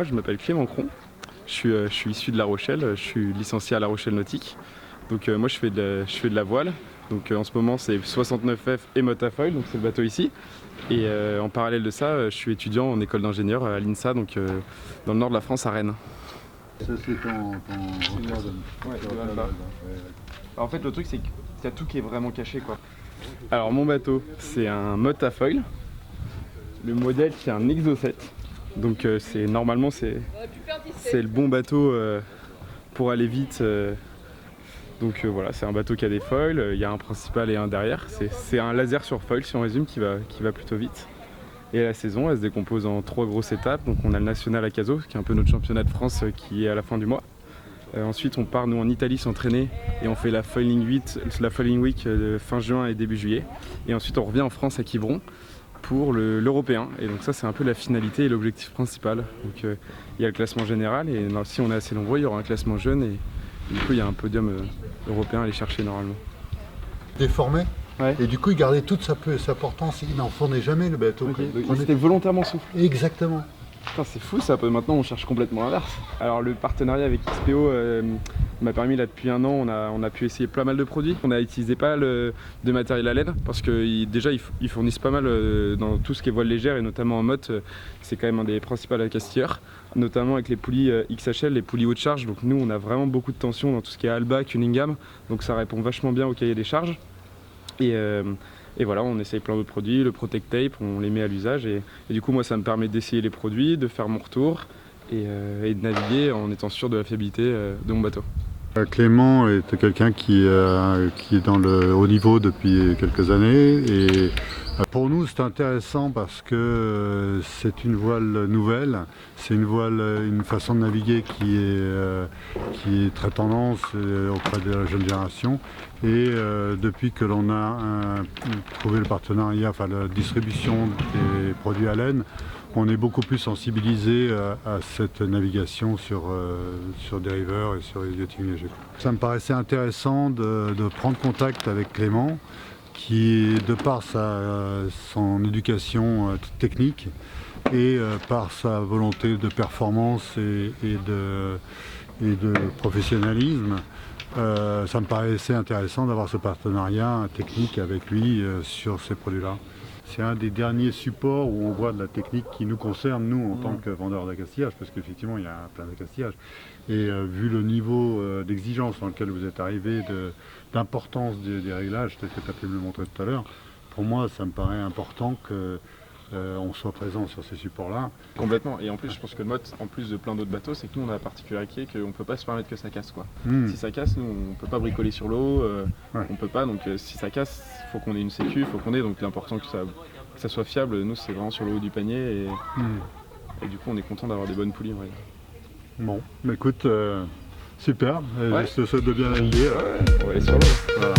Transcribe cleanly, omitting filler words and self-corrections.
je m'appelle Clément Cron, je suis issu de La Rochelle, je suis licencié à La Rochelle Nautique. Donc moi je fais de la voile, donc en ce moment c'est 69F et Motafoil, donc c'est le bateau ici. Et en parallèle de ça, je suis étudiant en école d'ingénieur à l'INSA, donc dans le nord de la France à Rennes. Ça c'est ton... Ouais, en fait le truc c'est qu'il y a tout qui est vraiment caché quoi. Alors mon bateau c'est un Motafoil, le modèle c'est un Exo 7. Donc normalement c'est le bon bateau pour aller vite. Donc voilà, c'est un bateau qui a des foils, il y a un principal et un derrière. C'est un laser sur foil si on résume qui va plutôt vite. Et la saison elle se décompose en 3 grosses étapes. Donc on a le national à Cazaux qui est un peu notre championnat de France qui est à la fin du mois. Ensuite on part nous en Italie s'entraîner et on fait la Foiling Week fin juin et début juillet. Et ensuite on revient en France à Quiberon pour l'européen. Et donc ça c'est un peu la finalité et l'objectif principal. Donc il y a le classement général et si on est assez nombreux il y aura un classement jeune et du coup il y a un podium européen à aller chercher normalement. Déformé. Ouais. Et du coup il gardait toute sa portance, il n'en fournait jamais le bateau. Okay. Donc c'était volontairement souple. Exactement. Putain, c'est fou ça, maintenant on cherche complètement l'inverse. Alors le partenariat avec XPO m'a permis là depuis 1 an, on a pu essayer pas mal de produits. On a utilisé pas mal de matériel à laine parce que déjà ils fournissent pas mal dans tout ce qui est voile légère et notamment en motte, c'est quand même un des principaux accastilleurs, notamment avec les poulies XHL, les poulies haute charge. Donc nous on a vraiment beaucoup de tension dans tout ce qui est Alba, Cunningham, donc ça répond vachement bien au cahier des charges. Et voilà, on essaye plein d'autres produits, le Protect Tape, on les met à l'usage et du coup moi ça me permet d'essayer les produits, de faire mon retour et de naviguer en étant sûr de la fiabilité de mon bateau. Clément est quelqu'un qui est dans le haut niveau depuis quelques années et pour nous c'est intéressant parce que c'est une voile nouvelle, c'est une façon de naviguer qui est très tendance auprès de la jeune génération et depuis que l'on a trouvé le partenariat, enfin la distribution des produits à laine, on est beaucoup plus sensibilisé à cette navigation sur des rivers et sur les yachting légers. Ça me paraissait intéressant de prendre contact avec Clément qui, de par son éducation technique et par sa volonté de performance et de professionnalisme, ça me paraissait intéressant d'avoir ce partenariat technique avec lui sur ces produits-là. C'est un des derniers supports où on voit de la technique qui nous concerne, nous, en tant que vendeurs d'accastillage, parce qu'effectivement, il y a plein d'accastillages. Et vu le niveau d'exigence dans lequel vous êtes arrivé, d'importance des réglages, tel que tu as pu me le montrer tout à l'heure, pour moi, ça me paraît important que on soit présent sur ces supports-là. Complètement, et en plus je pense que le motte, en plus de plein d'autres bateaux, c'est que nous on a la particularité qu'on ne peut pas se permettre que ça casse quoi. Si ça casse, nous on ne peut pas bricoler sur l'eau, on peut pas, donc si ça casse, il faut qu'on ait une sécu, il faut qu'on ait, donc l'important que ça soit fiable, nous c'est vraiment sur le haut du panier et du coup on est content d'avoir des bonnes poulies. Ouais. Bon, bah écoute, super, ouais. je te souhaite de bien naviguer. Ouais, on va aller sur l'eau. Voilà.